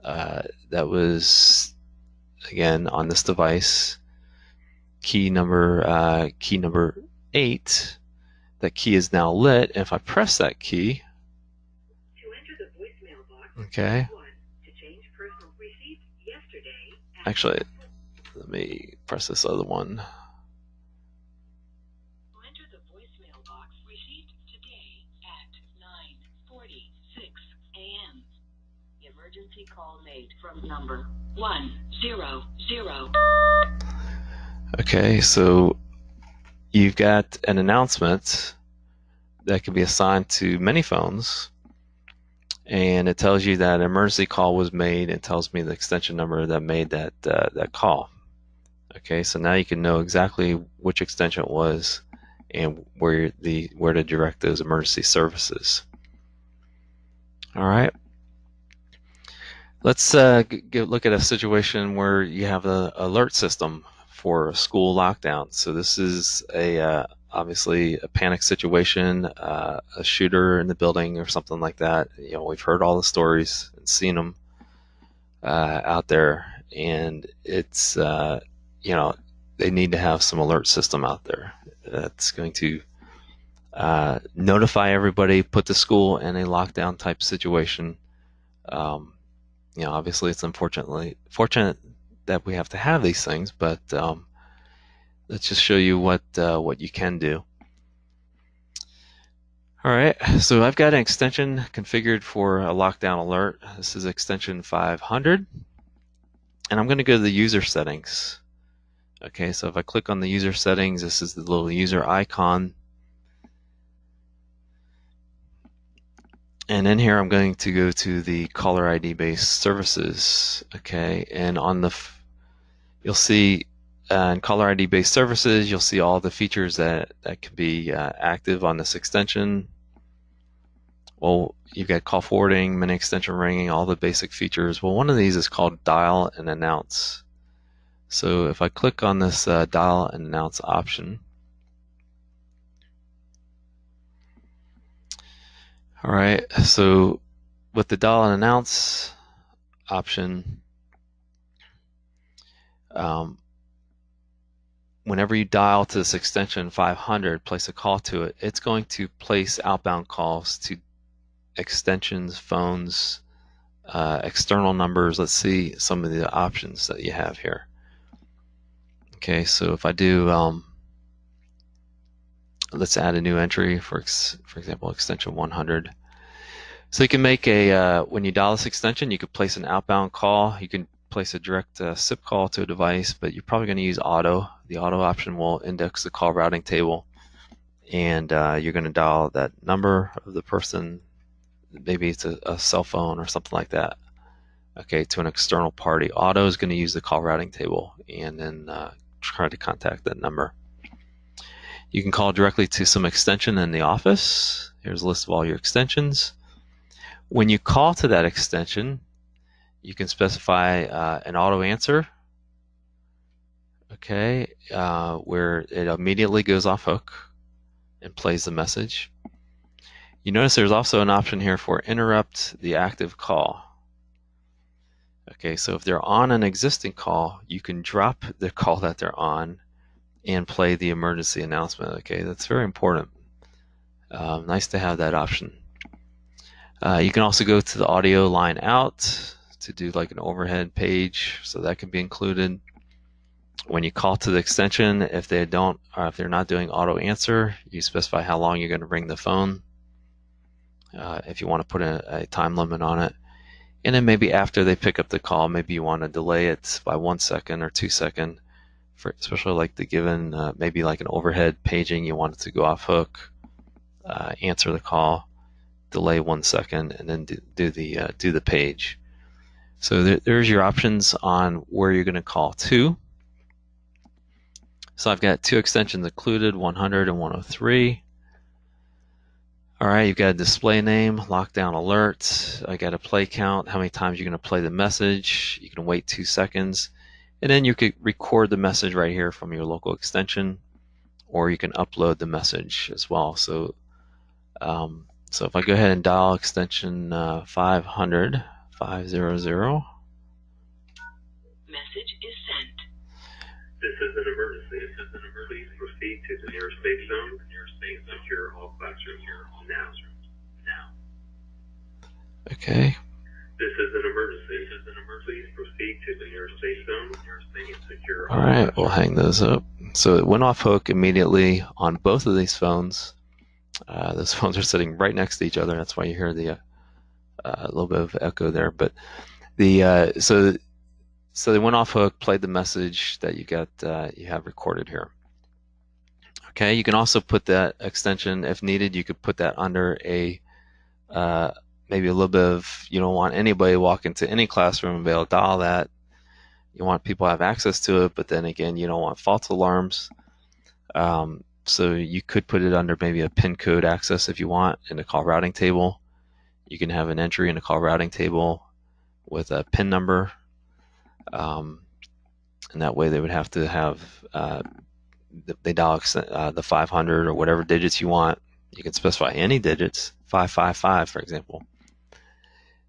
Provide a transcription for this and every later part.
that was, again, on this device, key number 8. That key is now lit, and if I press that key, okay, actually, let me press this other one. Enter the voicemail box received today at 9:46 a.m. Emergency call made from number 100. Okay, so you've got an announcement that can be assigned to many phones, and it tells you that an emergency call was made. It tells me the extension number that made that call. Okay, so now you can know exactly which extension it was and where to direct those emergency services. All right, let's look at a situation where you have an alert system for a school lockdown. So this is obviously a panic situation, a shooter in the building or something like that. We've heard all the stories and seen them out there, and it's they need to have some alert system out there that's going to notify everybody, put the school in a lockdown type situation. Obviously it's fortunate that we have to have these things, but let's just show you what you can do. All right, so I've got an extension configured for a lockdown alert. This is extension 500, and I'm going to go to the user settings. Okay, so if I click on the user settings, this is the little user icon. And in here, I'm going to go to the caller ID based services. Okay, and you'll see in caller ID based services, you'll see all the features that can be active on this extension. Well, you've got call forwarding, mini extension ringing, all the basic features. Well, one of these is called dial and announce. So if I click on this dial and announce option, all right, so with the dial and announce option, whenever you dial to this extension 500, place a call to it, it's going to place outbound calls to extensions, phones, external numbers. Let's see some of the options that you have here. Okay, so if I do, let's add a new entry for example, extension 100. So you can make when you dial this extension, you could place an outbound call. You can place a direct SIP call to a device, but you're probably going to use auto. The auto option will index the call routing table, and you're going to dial that number of the person. Maybe it's a cell phone or something like that. Okay, to an external party. Auto is going to use the call routing table and then try to contact that number. You can call directly to some extension in the office. Here's a list of all your extensions. When you call to that extension, you can specify an auto answer, okay, where it immediately goes off hook and plays the message. You notice there's also an option here for interrupt the active call. Okay, so if they're on an existing call, you can drop the call that they're on and play the emergency announcement. Okay, that's very important. Nice to have that option. You can also go to the audio line out to do like an overhead page, so that can be included. When you call to the extension, if they're not doing auto answer, you specify how long you're going to ring the phone. If you want to put a time limit on it. And then maybe after they pick up the call, maybe you want to delay it by 1 second or 2 seconds, especially like the given, maybe like an overhead paging, you want it to go off hook, answer the call, delay 1 second, and then do the page. So there's your options on where you're going to call to. So I've got 2 extensions included, 100 and 103. All right, you've got a display name, lockdown alert. I got a play count, how many times you're going to play the message. You can wait 2 seconds. And then you could record the message right here from your local extension, or you can upload the message as well. So if I go ahead and dial extension 500, This is an emergency. Please proceed to the nearest safe zone and secure all classrooms now. Okay. This is an emergency. Please proceed to the nearest safe zone and secure All all right, we'll classrooms. hang those up. So it went off hook immediately on both of these phones. Those phones are sitting right next to each other. That's why you hear the a little bit of echo there. But the so they went off hook, played the message that you have recorded here. Okay, you can also put that extension if needed. You could put that under a maybe a little bit of, you don't want anybody walk into any classroom and be able to dial that. You want people to have access to it, but then again, you don't want false alarms. So you could put it under maybe a pin code access if you want in the call routing table. You can have an entry in the call routing table with a pin number, and that way they would have to have they dial the 500 or whatever digits you want. You can specify any digits, 555 for example,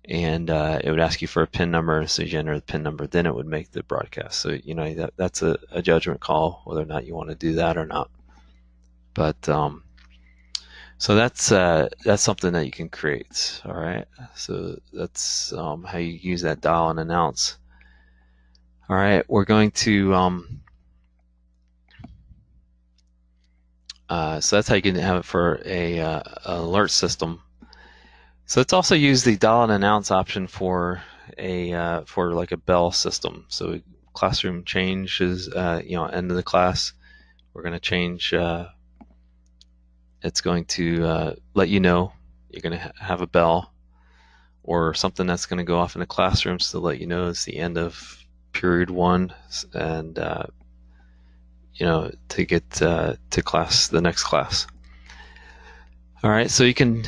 and it would ask you for a pin number. So you enter the pin number, then it would make the broadcast. So that's a judgment call whether or not you want to do that or not. But so that's something that you can create. All right, so that's how you use that dial and announce. All right, we're going to so that's how you can have it for a alert system. So let's also use the dial and announce option for like a bell system. So classroom changes, end of the class, we're going to change. It's going to let you know you're going to have a bell or something that's going to go off in the classrooms to let you know it's the end of period 1, and to get to the next class. All right, so you can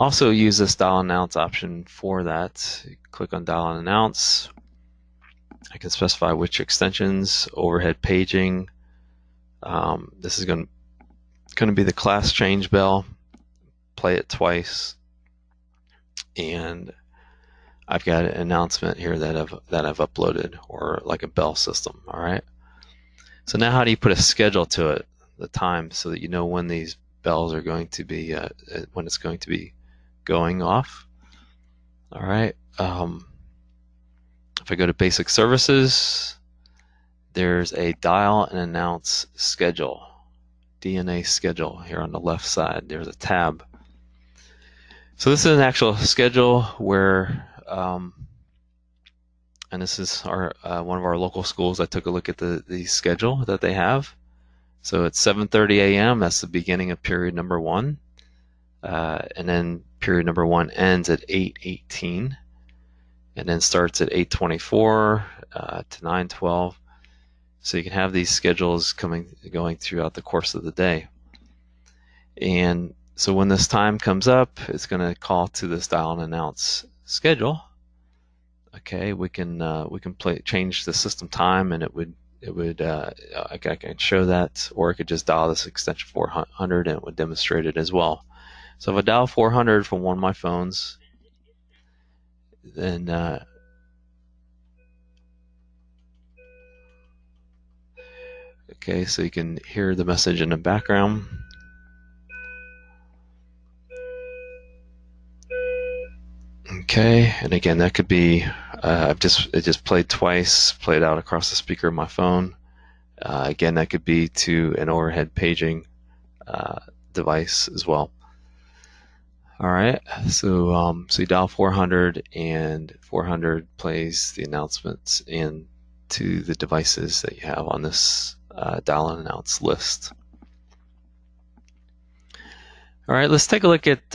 also use this dial and announce option for that. Click on dial and announce. I can specify which extensions, overhead paging. This is going to be the class change bell. Play it twice, and I've got an announcement here that I've uploaded, or like a bell system. All right. So now, how do you put a schedule to it, the time, so that you know when these bells are going to be when it's going to be going off? All right. If I go to basic services, there's a dial and announce schedule, DNA schedule here on the left side. There's a tab. So this is an actual schedule where, and this is our one of our local schools. I took a look at the schedule that they have. So it's 7:30 a.m. That's the beginning of period number 1, and then period number 1 ends at 8:18, and then starts at 8:24 to 9:12. So you can have these schedules going throughout the course of the day. And so when this time comes up, it's going to call to this dial and announce schedule. Okay, we can change the system time, and it would I can show that, or I could just dial this extension 400 and it would demonstrate it as well. So if I dial 400 from one of my phones, then okay, so you can hear the message in the background. Okay, and again, that could be it just played twice, played out across the speaker of my phone. Again, that could be to an overhead paging device as well. All right, so you dial 400, and 400 plays the announcements into the devices that you have on this dial and announce list. All right, let's take a look at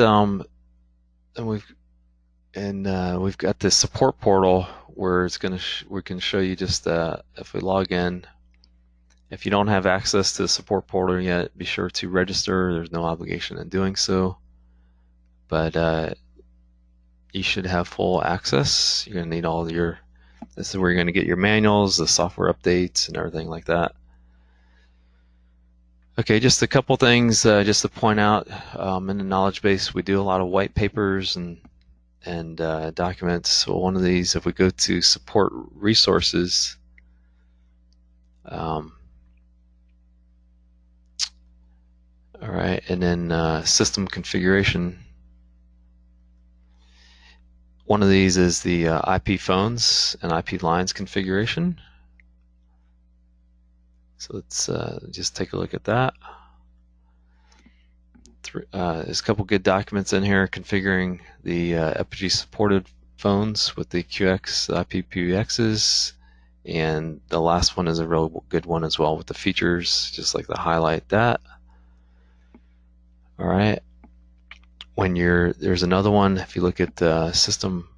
and we've got this support portal where we can show you just if we log in. If you don't have access to the support portal yet, be sure to register. There's no obligation in doing so, but you should have full access. You're going to need this is where you're going to get your manuals, the software updates, and everything like that. Okay, just a couple things just to point out. In the knowledge base, we do a lot of white papers and documents. So one of these, if we go to support resources, All right, and then system configuration. One of these is the IP phones and IP lines configuration. So let's just take a look at that. There's a couple good documents in here configuring the Epygi supported phones with the QX IP PBXs, and the last one is a real good one as well with the features, just like to highlight that. All right. There's another one, if you look at the system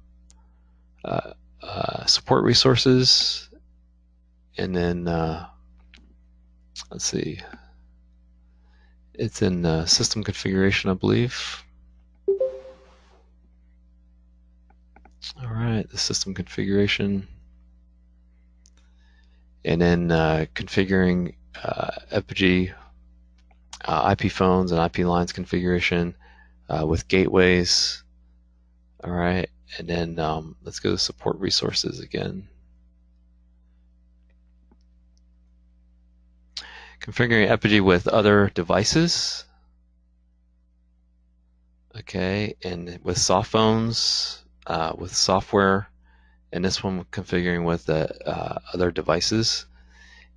support resources, and then let's see, it's in system configuration, I believe. All right, the system configuration, and then configuring Epygi IP phones and IP lines configuration with gateways. All right, and then let's go to support resources again. Configuring Epygi with other devices. Okay, and with soft phones, with software, and this one configuring with other devices.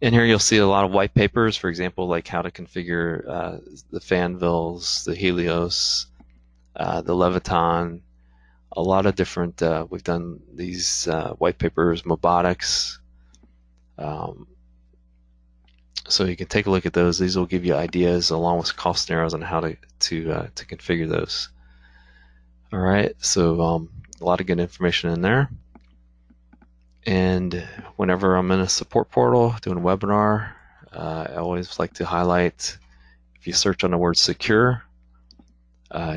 In here you'll see a lot of white papers, for example, like how to configure the Fanvilles, the Helios, the Leviton, a lot of different, we've done these white papers, Mobotics. So you can take a look at those. These will give you ideas along with cost scenarios on how to configure those. All right, so a lot of good information in there. And whenever I'm in a support portal doing a webinar, I always like to highlight, if you search on the word secure,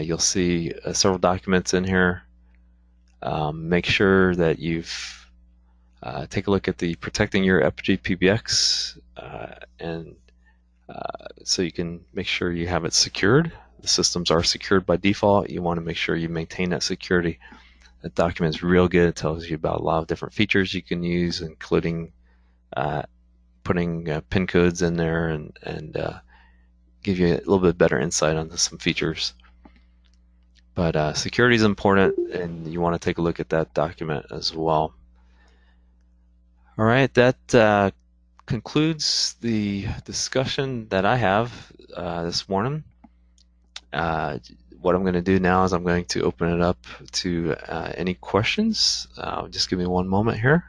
you'll see several documents in here. Make sure that you've take a look at the protecting your Epygi PBX, and so you can make sure you have it secured. The systems are secured by default. You want to make sure you maintain that security. That document is real good. It tells you about a lot of different features you can use, including putting PIN codes in there and give you a little bit better insight on some features. But security is important, and you want to take a look at that document as well. All right, that concludes the discussion that I have this morning. What I'm going to do now is I'm going to open it up to any questions. Just give me one moment here.